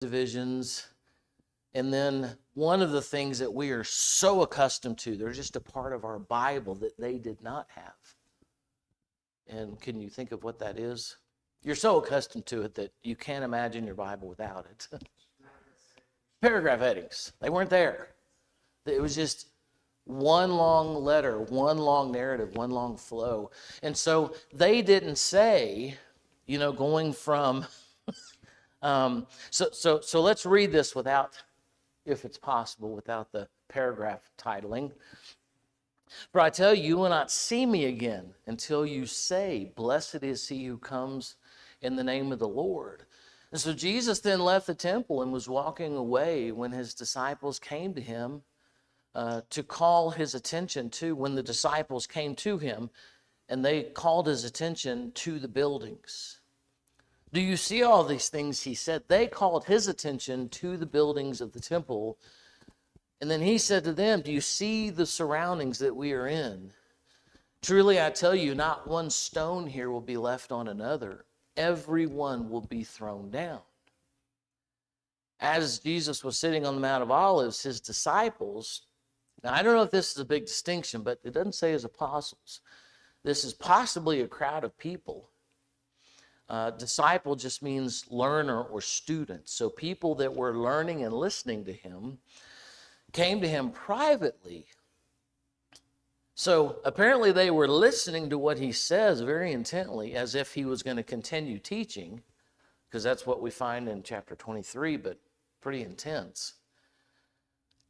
divisions. And then one of the things that we are so accustomed to, they're just a part of our Bible that they did not have. And can you think of what that is? You're so accustomed to it that you can't imagine your Bible without it. Paragraph headings. They weren't there. It was just one long letter, one long narrative, one long flow. And so they didn't say, going from, so let's read this without, if it's possible, without the paragraph titling. For I tell you, you will not see me again until you say, blessed is he who comes in the name of the Lord. And so Jesus then left the temple and was walking away when his disciples came to him to call his attention to, when the disciples came to him and they called his attention to the buildings. Do you see all these things? He said. They called his attention to the buildings of the temple. And then he said to them, do you see the surroundings that we are in? Truly, I tell you, not one stone here will be left on another. Every one will be thrown down. As Jesus was sitting on the Mount of Olives, his disciples, now I don't know if this is a big distinction, but it doesn't say his apostles. This is possibly a crowd of people. Disciple just means learner or student. So people that were learning and listening to him came to him privately. So apparently they were listening to what he says very intently, as if he was going to continue teaching, because that's what we find in chapter 23, but pretty intense.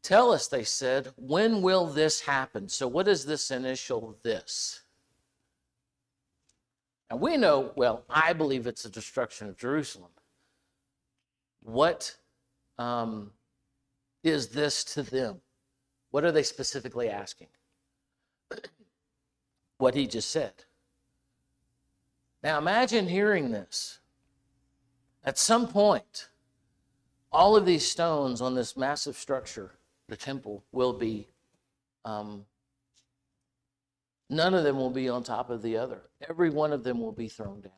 Tell us, they said, when will this happen? So what is this initial this? And we know, well, I believe it's the destruction of Jerusalem. What is this to them? What are they specifically asking? What he just said. Now imagine hearing this. At some point, all of these stones on this massive structure, the temple, will be, none of them will be on top of the other. Every one of them will be thrown down.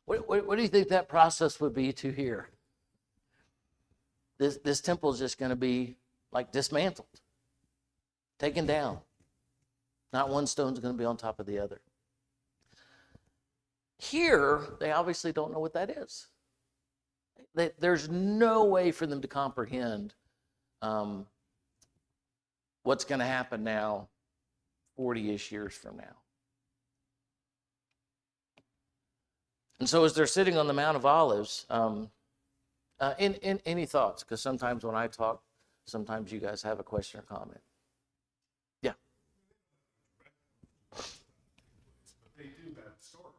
What do you think that process would be to hear? This temple is just going to be like dismantled, taken down. Not one stone is going to be on top of the other. Here, they obviously don't know what that is. There's no way for them to comprehend what's going to happen now 40-ish years from now. And so as they're sitting on the Mount of Olives, in any thoughts? Because sometimes when I talk, sometimes you guys have a question or comment. Yeah. But they do have story.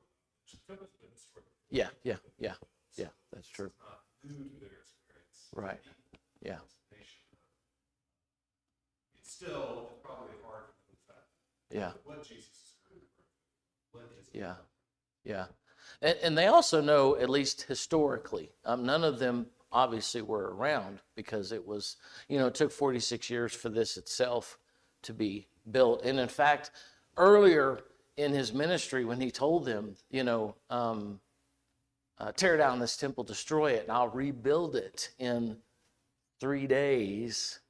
Yeah, that's true. It's not new to their experience. Right. Yeah. It's still probably hard for them to fathom. Yeah. What Jesus is doing. What is it? Yeah. Yeah. And they also know, at least historically, none of them obviously were around, because it was, it took 46 years for this itself to be built. And in fact, earlier in his ministry, when he told them, tear down this temple, destroy it, and I'll rebuild it in 3 days,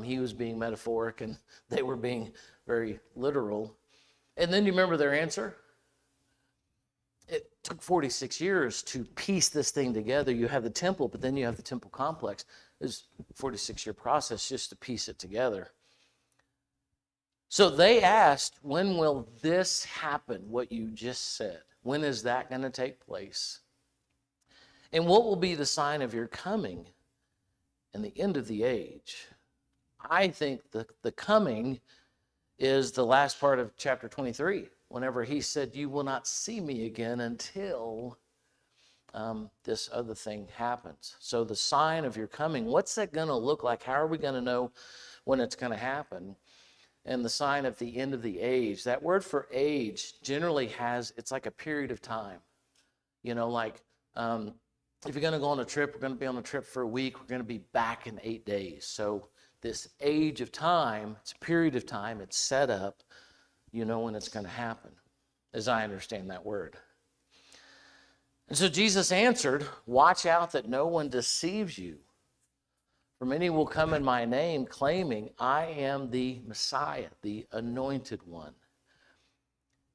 he was being metaphoric and they were being very literal. And then you remember their answer? It took 46 years to piece this thing together. You have the temple, but then you have the temple complex. It was a 46-year process just to piece it together. So they asked, when will this happen, what you just said? When is that going to take place? And what will be the sign of your coming and the end of the age? I think the coming is the last part of chapter 23, whenever he said, you will not see me again until this other thing happens. So the sign of your coming, what's that going to look like? How are we going to know when it's going to happen? And the sign of the end of the age. That word for age generally it's like a period of time. If you're going to go on a trip, we're going to be on a trip for a week. We're going to be back in 8 days. So this age of time, it's a period of time. It's set up. You know when it's going to happen, as I understand that word. And so Jesus answered, "Watch out that no one deceives you. For many will come in my name, claiming, 'I am the Messiah, the anointed one,'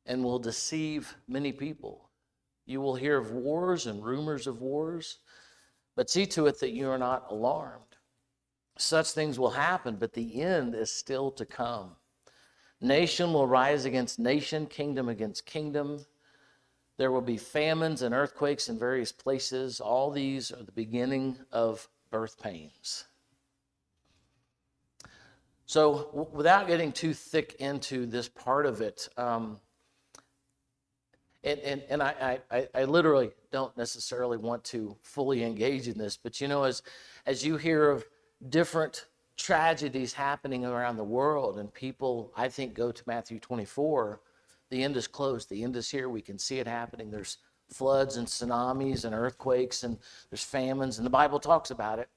and will deceive many people. You will hear of wars and rumors of wars, but see to it that you are not alarmed. Such things will happen, but the end is still to come. Nation will rise against nation, kingdom against kingdom. There will be famines and earthquakes in various places. All these are the beginning of birth pains." So without getting too thick into this part of it, I literally don't necessarily want to fully engage in this, but as you hear of different tragedies happening around the world, and people, I think, go to Matthew 24, the end is close, the end is here, we can see it happening. There's floods and tsunamis and earthquakes, and there's famines, and the Bible talks about it.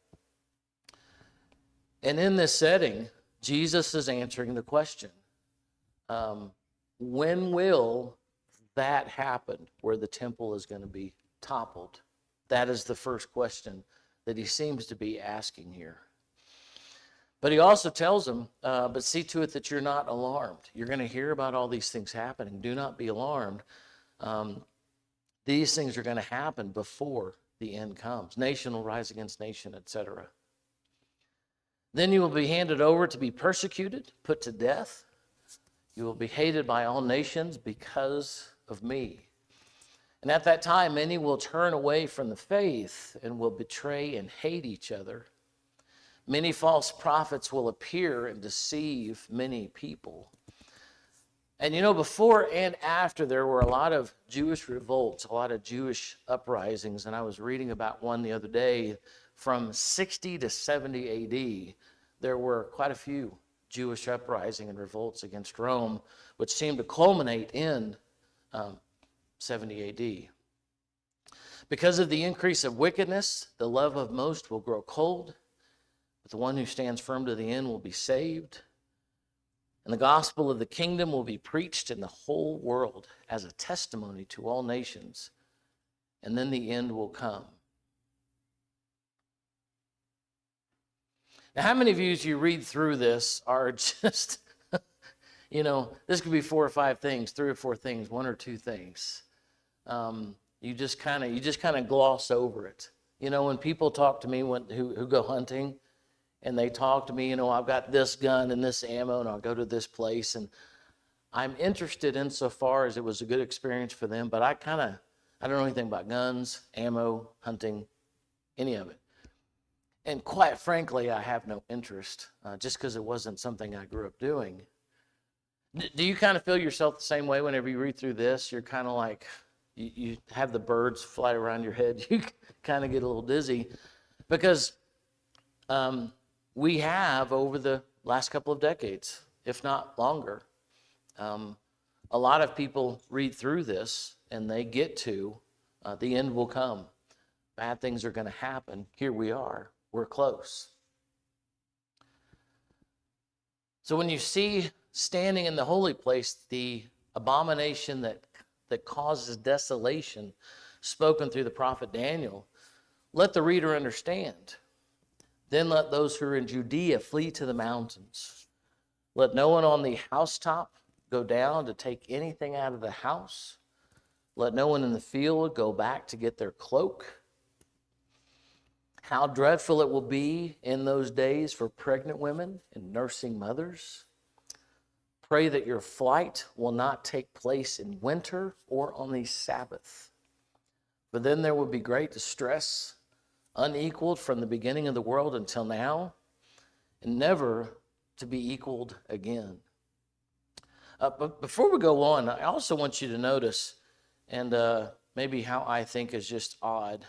And in this setting, Jesus is answering the question, when will that happen, where the temple is going to be toppled? That is the first question that he seems to be asking here. But he also tells them, but see to it that you're not alarmed. You're going to hear about all these things happening. Do not be alarmed. These things are going to happen before the end comes. Nation will rise against nation, etc. Then you will be handed over to be persecuted, put to death. You will be hated by all nations because of me. And at that time, many will turn away from the faith and will betray and hate each other. Many false prophets will appear and deceive many people. And before and after, there were a lot of Jewish revolts, a lot of Jewish uprisings. And I was reading about one the other day. From 60 to 70 AD, there were quite a few Jewish uprising and revolts against Rome, which seemed to culminate in 70 AD. Because of the increase of wickedness, the love of most will grow cold, but the one who stands firm to the end will be saved. And the gospel of the kingdom will be preached in the whole world as a testimony to all nations, and then the end will come. Now, how many of you, as you read through this, are just, this could be 4 or 5 things, 3 or 4 things, 1 or 2 things. You just kind of gloss over it. When people talk to me who go hunting, and they talk to me, I've got this gun and this ammo, and I'll go to this place, and I'm interested insofar as it was a good experience for them, but I don't know anything about guns, ammo, hunting, any of it. And quite frankly, I have no interest, just because it wasn't something I grew up doing. Do you kind of feel yourself the same way whenever you read through this? You're kind of like, you have the birds fly around your head. You kind of get a little dizzy, because we have, over the last couple of decades, if not longer, a lot of people read through this and they get to the end will come. Bad things are going to happen. Here we are. We're close. So when you see standing in the holy place the abomination that causes desolation spoken through the prophet Daniel, let the reader understand. Then let those who are in Judea flee to the mountains. Let no one on the housetop go down to take anything out of the house. Let no one in the field go back to get their cloak. How dreadful it will be in those days for pregnant women and nursing mothers. Pray that your flight will not take place in winter or on the Sabbath. For then there will be great distress, unequaled from the beginning of the world until now, and never to be equaled again. But before we go on, I also want you to notice, and maybe how I think is just odd,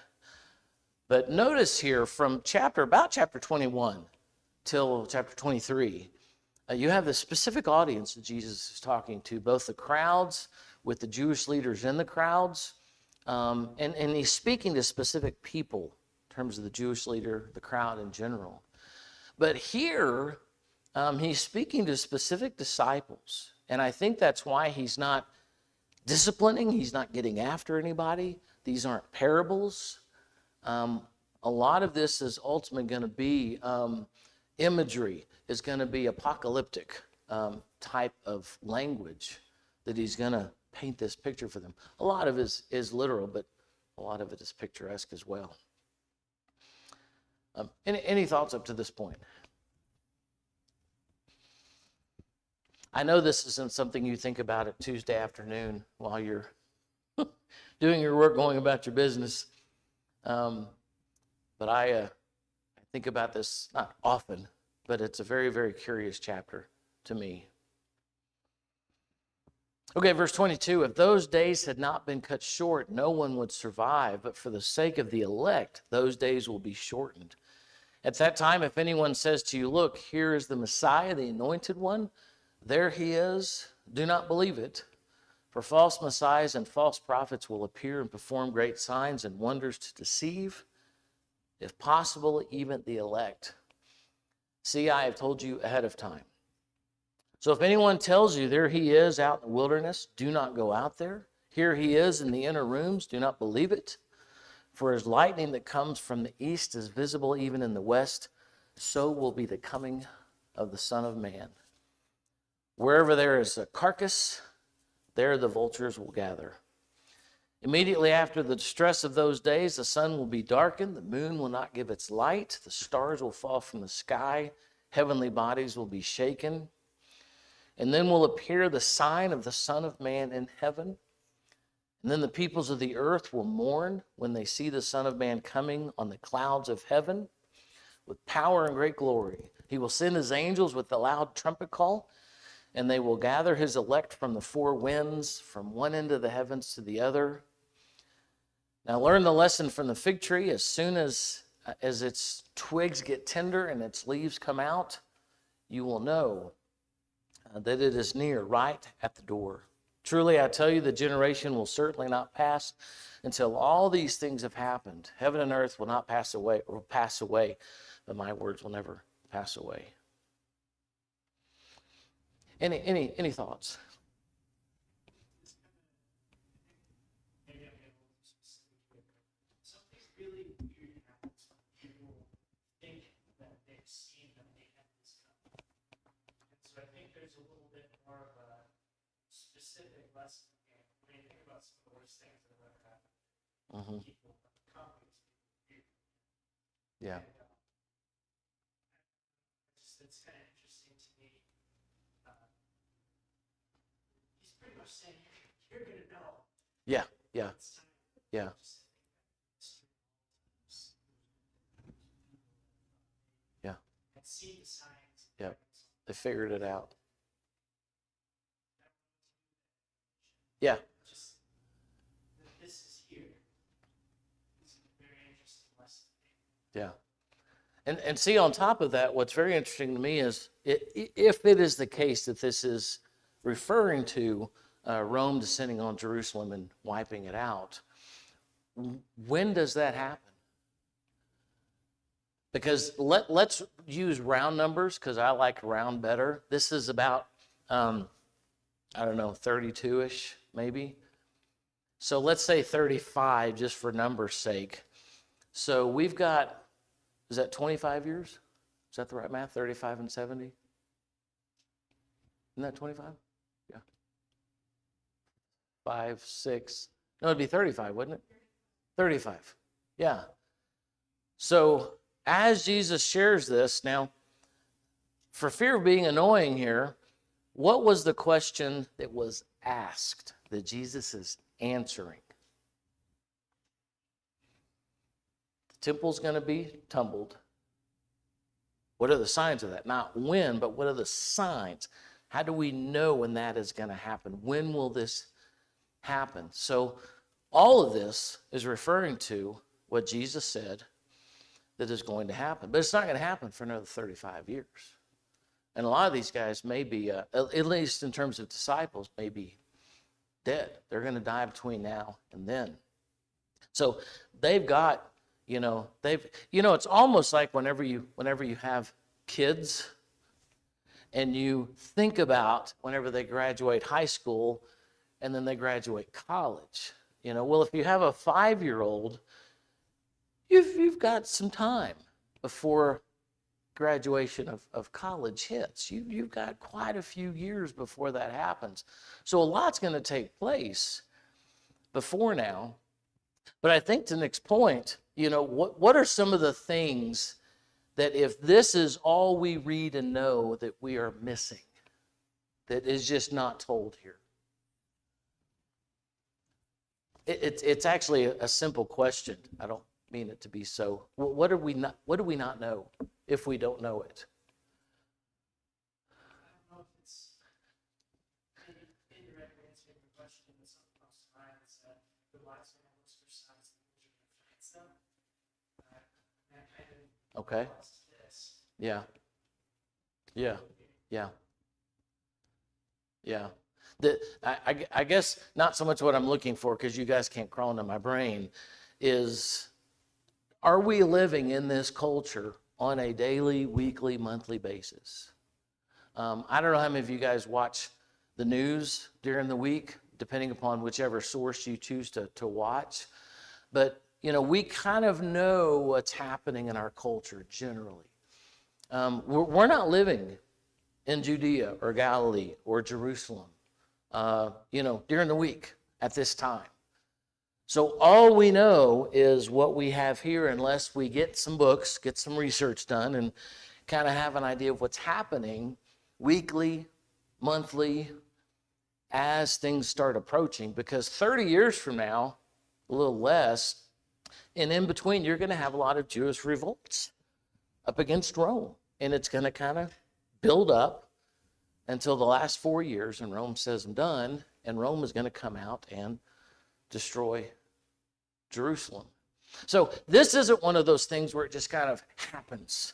but notice here from about chapter 21 till chapter 23, you have the specific audience that Jesus is talking to, both the crowds with the Jewish leaders in the crowds, and he's speaking to specific people in terms of the Jewish leader, the crowd in general. But here, he's speaking to specific disciples, and I think that's why he's not disciplining, he's not getting after anybody, These aren't parables. A lot of this is ultimately going to be imagery, is going to be apocalyptic type of language that he's going to paint this picture for them. A lot of it is literal, but a lot of it is picturesque as well. Any thoughts up to this point? I know this isn't something you think about at Tuesday afternoon while you're doing your work, going about your business. But I think about this not often, but it's a very, very curious chapter to me. Okay, verse 22, if those days had not been cut short, no one would survive, but for the sake of the elect, those days will be shortened. At that time, if anyone says to you, look, here is the Messiah, the anointed one, there he is, do not believe it. For false messiahs and false prophets will appear and perform great signs and wonders to deceive, if possible, even the elect. See, I have told you ahead of time. So if anyone tells you, there he is out in the wilderness, do not go out there. Here he is in the inner rooms, do not believe it. For as lightning that comes from the east is visible even in the west, so will be the coming of the Son of Man. Wherever there is a carcass, there the vultures will gather. Immediately after the distress of those days, the sun will be darkened, the moon will not give its light, the stars will fall from the sky, heavenly bodies will be shaken. And then will appear the sign of the Son of Man in heaven. And then the peoples of the earth will mourn when they see the Son of Man coming on the clouds of heaven with power and great glory. He will send his angels with a loud trumpet call, and they will gather his elect from the four winds, from one end of the heavens to the other. Now learn the lesson from the fig tree. As soon as its twigs get tender and its leaves come out, you will know that it is near, right at the door. Truly, I tell you, the generation will certainly not pass until all these things have happened. Heaven and earth will not pass away, but my words will never pass away. Any thoughts? Something really weird happens when people think that they've seen that the end is coming. And so I think there's a little bit more of a specific lesson here. When you think about some of the worst things that have ever happened, people, companies, people. Yeah. And, it's kind of interesting to me. He's pretty much saying, you're going to know. Yeah. It's time. Yeah. Yeah. And see the signs. Yeah. They figured it out. Yeah. Just that this is here. It's a very interesting lesson. Yeah. And see, on top of that, what's very interesting to me is if it is the case that this is referring to Rome descending on Jerusalem and wiping it out, when does that happen? Because let's use round numbers, because I like round better. This is about, 32-ish, maybe. So let's say 35, just for numbers' sake. So we've got, is that 25 years? Is that the right math? 35 and 70? Isn't that 25? Yeah. 5, 6. No, it'd be 35, wouldn't it? 35. Yeah. So as Jesus shares this, now, for fear of being annoying here, what was the question that was asked that Jesus is answering? Temple's going to be tumbled. What are the signs of that? Not when, but what are the signs? How do we know when that is going to happen? When will this happen? So all of this is referring to what Jesus said that is going to happen. But it's not going to happen for another 35 years. And a lot of these guys may be, at least in terms of disciples, may be dead. They're going to die between now and then. So they've got, it's almost like whenever you have kids and you think about whenever they graduate high school and then they graduate college, Well, if you have a 5-year-old, you've got some time before graduation of college hits. You've got quite a few years before that happens. So a lot's going to take place before now. But I think to Nick's point, what are some of the things that if this is all we read and know that we are missing, that is just not told here? It's actually a simple question. I don't mean it to be so. What do we not know if we don't know it? I don't know if it's indirectly answering the question, but something comes to mind is that the wise man looks for signs that the vision finds them. That kind of Okay. applies to this. Yeah. Yeah. I guess not so much what I'm looking for, because you guys can't crawl into my brain, is, are we living in this culture on a daily, weekly, monthly basis? I don't know how many of you guys watch the news during the week, depending upon whichever source you choose to watch. But, we kind of know what's happening in our culture generally. We're not living in Judea or Galilee or Jerusalem, during the week at this time. So all we know is what we have here, unless we get some books, get some research done, and kind of have an idea of what's happening weekly, monthly, as things start approaching. Because 30 years from now, a little less, and in between, you're going to have a lot of Jewish revolts up against Rome. And it's going to kind of build up until the last 4 years, and Rome says, I'm done, and Rome is going to come out and destroy Jerusalem. So this isn't one of those things where it just kind of happens.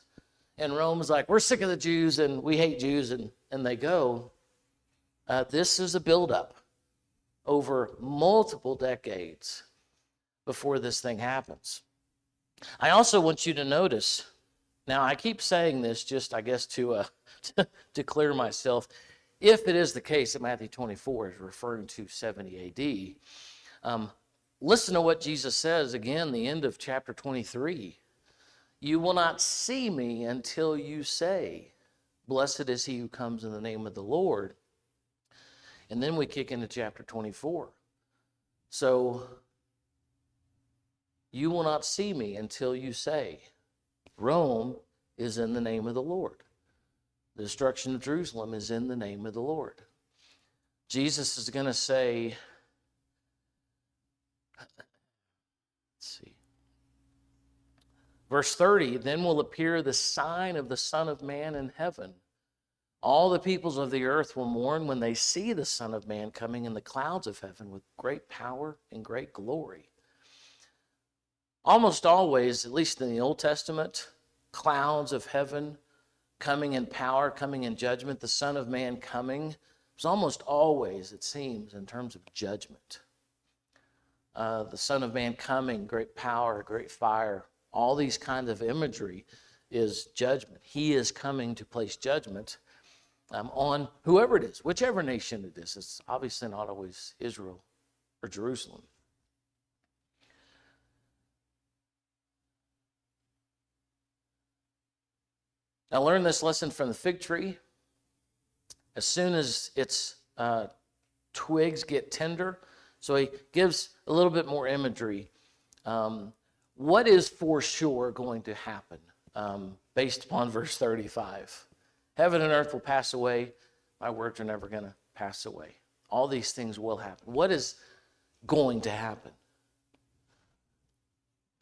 And Rome's like, we're sick of the Jews, and we hate Jews, and they go. This is a buildup over multiple decades before this thing happens. I also want you to notice, now I keep saying this just, I guess, to clear myself. If it is the case that Matthew 24 is referring to 70 AD, listen to what Jesus says again, the end of chapter 23. You will not see me until you say, blessed is he who comes in the name of the Lord. And then we kick into chapter 24. So, you will not see me until you say, Rome is in the name of the Lord. The destruction of Jerusalem is in the name of the Lord. Jesus is going to say, let's see, verse 30, then will appear the sign of the Son of Man in heaven. All the peoples of the earth will mourn when they see the Son of Man coming in the clouds of heaven with great power and great glory. Almost always, at least in the Old Testament, clouds of heaven coming in power, coming in judgment, the Son of Man coming, was almost always, it seems, in terms of judgment. The Son of Man coming, great power, great fire, all these kinds of imagery is judgment. He is coming to place judgment on whoever it is, whichever nation it is. It's obviously not always Israel or Jerusalem. Now learn this lesson from the fig tree. As soon as its twigs get tender, so he gives a little bit more imagery. What is for sure going to happen based upon verse 35? Heaven and earth will pass away. My words are never going to pass away. All these things will happen. What is going to happen?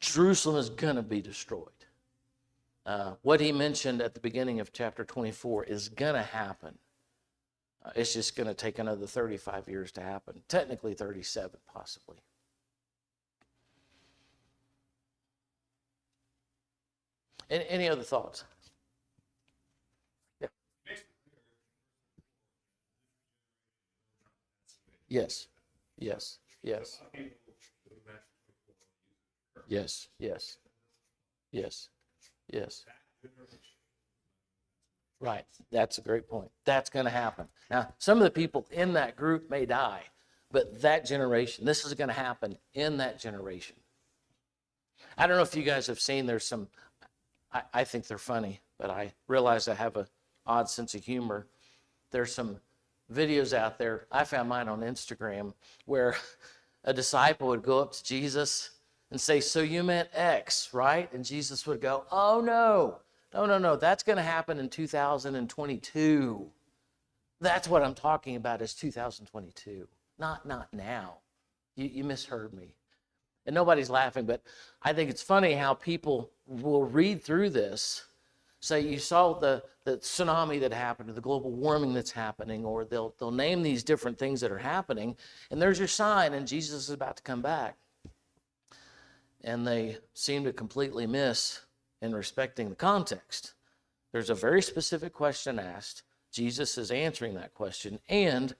Jerusalem is going to be destroyed. What he mentioned at the beginning of chapter 24 is going to happen. It's just going to take another 35 years to happen. Technically 37, possibly. Any other thoughts? Yeah. Yes. Yes. Yes. Yes. Yes. Yes. Yes. Right. That's a great point. That's going to happen. Now, some of the people in that group may die, but that generation, this is going to happen in that generation. I don't know if you guys have seen, there's some, I think they're funny, but I realize I have an odd sense of humor. There's some videos out there, I found mine on Instagram, where a disciple would go up to Jesus and say, so you meant X, right? And Jesus would go, oh no, no, that's going to happen in 2022. That's what I'm talking about is 2022, not now. You misheard me. And nobody's laughing, but I think it's funny how people will read through this, say you saw the tsunami that happened or the global warming that's happening, or they'll name these different things that are happening, and there's your sign, and Jesus is about to come back. And they seem to completely miss in respecting the context. There's a very specific question asked. Jesus is answering that question, and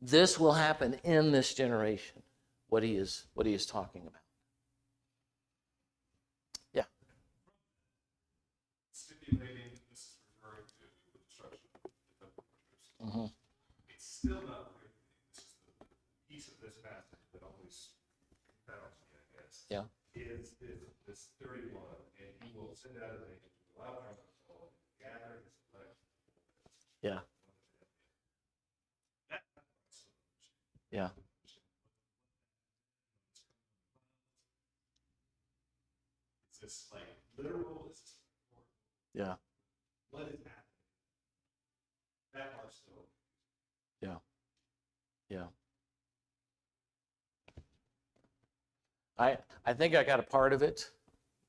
this will happen in this generation, what he is talking about. Yeah. Stipulating that this is referring to the destruction of the temple worshipers. It's still not clear to me. This is the piece of this passage that always confounds me, I guess. Yeah. Is this 31, and he will send out his angels with a loud trumpet call and gather his elect. Yeah. Yeah. Is this like literal? Is this Yeah. what is happening? That part's still. Yeah. Yeah. I think I got a part of it.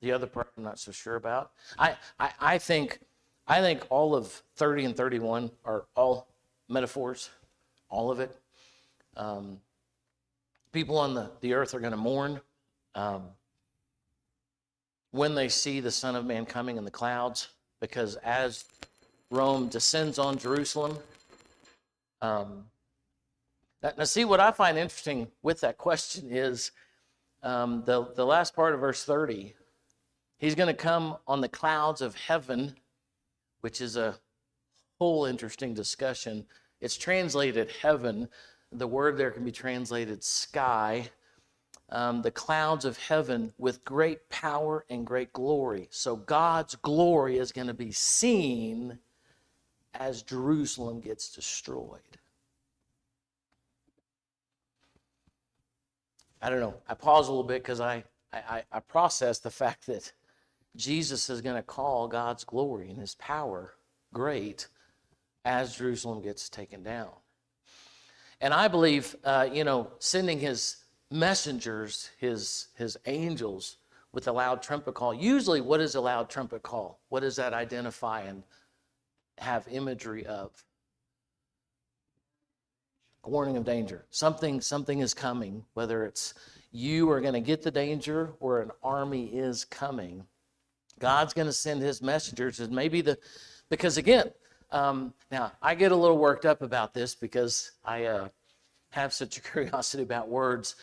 The other part I'm not so sure about. I think all of 30 and 31 are all metaphors, all of it. People on the earth are going to mourn when they see the Son of Man coming in the clouds, because as Rome descends on Jerusalem, now see, what I find interesting with that question is the last part of verse 30. He's going to come on the clouds of heaven, which is a whole interesting discussion. It's translated heaven. The word there can be translated sky. The clouds of heaven with great power and great glory. So God's glory is going to be seen as Jerusalem gets destroyed. I don't know. I pause a little bit because I process the fact that Jesus is going to call God's glory and his power great as Jerusalem gets taken down. And I believe, sending his messengers, his angels with a loud trumpet call. Usually, what is a loud trumpet call? What does that identify and have imagery of? A warning of danger. Something is coming, whether it's you are going to get the danger or an army is coming. God's going to send his messengers, and because again, now I get a little worked up about this because I have such a curiosity about words.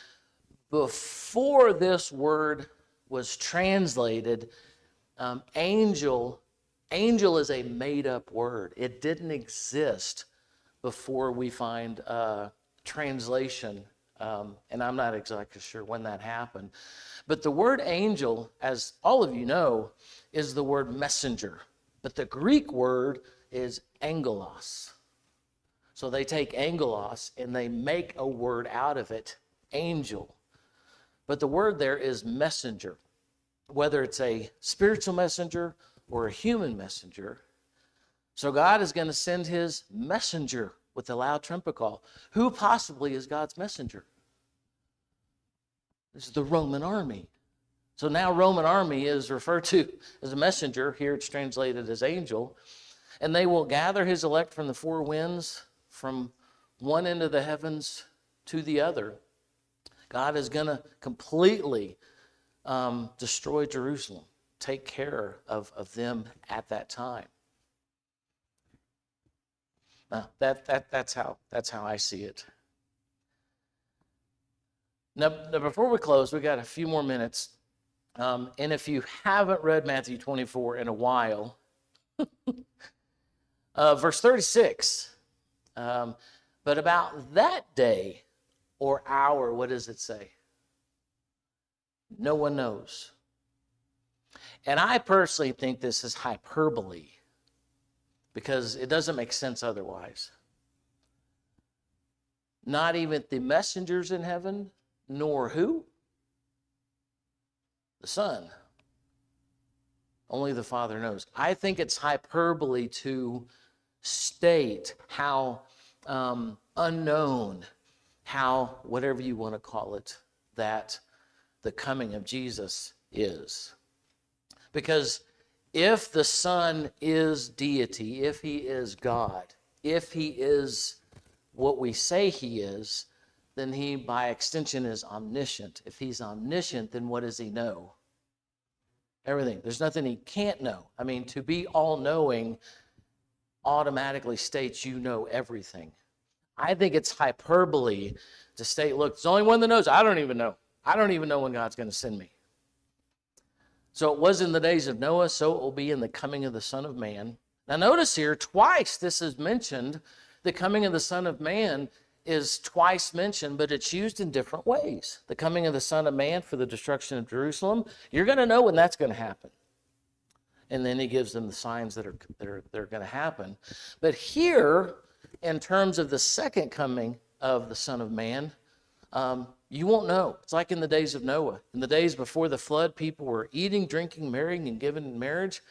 Before this word was translated, angel is a made-up word. It didn't exist before we find translation, and I'm not exactly sure when that happened. But the word angel, as all of you know, is the word messenger. But the Greek word is angelos. So they take angelos and they make a word out of it, angel. But the word there is messenger. Whether it's a spiritual messenger or a human messenger. So God is going to send his messenger with a loud trumpet call. Who possibly is God's messenger? This is the Roman army. So now Roman army is referred to as a messenger. Here it's translated as angel. And they will gather his elect from the four winds, from one end of the heavens to the other. God is going to completely destroy Jerusalem, take care of them at that time. That's how I see it. Now, before we close, we got a few more minutes. And if you haven't read Matthew 24 in a while, verse 36, but about that day, or hour, what does it say? No one knows. And I personally think this is hyperbole because it doesn't make sense otherwise. Not even the messengers in heaven, nor who? The Son. Only the Father knows. I think it's hyperbole to state how unknown, how whatever you want to call it, that the coming of Jesus is. Because if the Son is deity, if he is God, if he is what we say he is, then he, by extension, is omniscient. If he's omniscient, then what does he know? Everything. There's nothing he can't know. I mean, to be all-knowing automatically states you know everything. I think it's hyperbole to state, look, it's the only one that knows. I don't even know. I don't even know when God's going to send me. So it was in the days of Noah, so it will be in the coming of the Son of Man. Now notice here, twice this is mentioned. The coming of the Son of Man is twice mentioned, but it's used in different ways. The coming of the Son of Man for the destruction of Jerusalem. You're going to know when that's going to happen. And then he gives them the signs that are going to happen. But here, in terms of the second coming of the Son of Man, you won't know. It's like in the days of Noah. In the days before the flood, people were eating, drinking, marrying, and giving in marriage.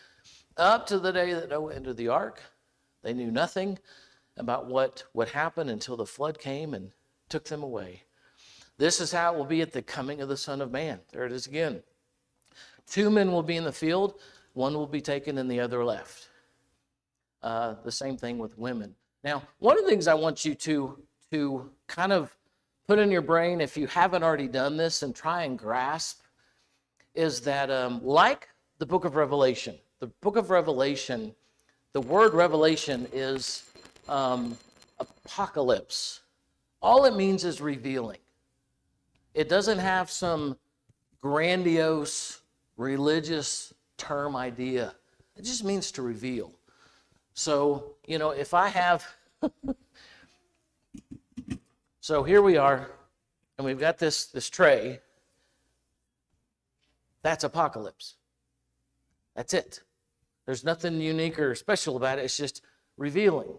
Up to the day that Noah entered the ark, they knew nothing about what would happen until the flood came and took them away. This is how it will be at the coming of the Son of Man. There it is again. 2 men will be in the field. One will be taken and the other left. The same thing with women. Now, one of the things I want you to kind of put in your brain, if you haven't already done this, and try and grasp, is that like the book of Revelation, the word revelation is apocalypse. All it means is revealing. It doesn't have some grandiose religious term idea. It just means to reveal. So, if I have, so here we are, and we've got this tray. That's apocalypse. That's it. There's nothing unique or special about it. It's just revealing.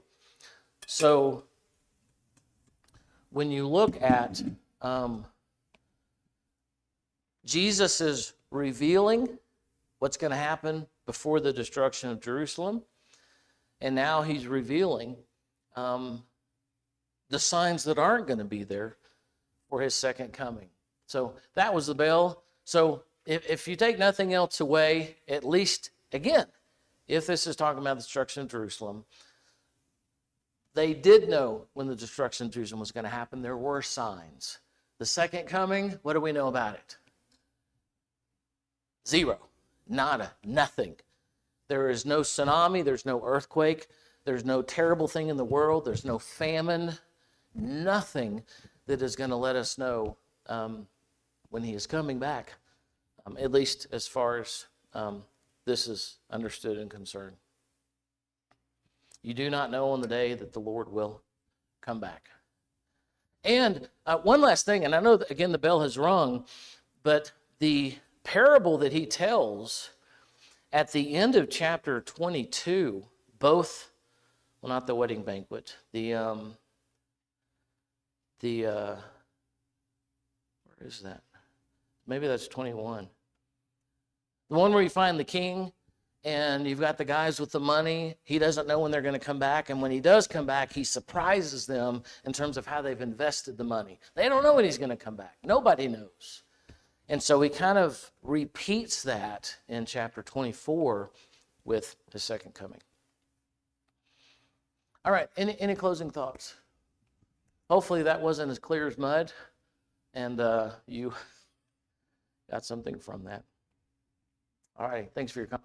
So when you look at Jesus is revealing what's going to happen before the destruction of Jerusalem, and now he's revealing the signs that aren't going to be there for his second coming. So that was the bell. So if you take nothing else away, at least, again, if this is talking about the destruction of Jerusalem, they did know when the destruction of Jerusalem was going to happen. There were signs. The second coming, what do we know about it? Zero. Nada. Nothing. There is no tsunami. There's no earthquake. There's no terrible thing in the world. There's no famine. Nothing that is going to let us know when he is coming back, at least as far as this is understood and concerned. You do not know on the day that the Lord will come back. And one last thing, and I know that, again, the bell has rung, but the parable that he tells at the end of chapter 22, both, well, not the wedding banquet, where is that? Maybe that's 21. The one where you find the king, and you've got the guys with the money. He doesn't know when they're going to come back. And when he does come back, he surprises them in terms of how they've invested the money. They don't know when he's going to come back. Nobody knows. And so he kind of repeats that in chapter 24 with his second coming. All right, any closing thoughts? Hopefully that wasn't as clear as mud, and you got something from that. All right, thanks for your comment.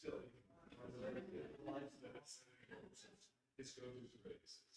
still, you can learn that it's go through the races.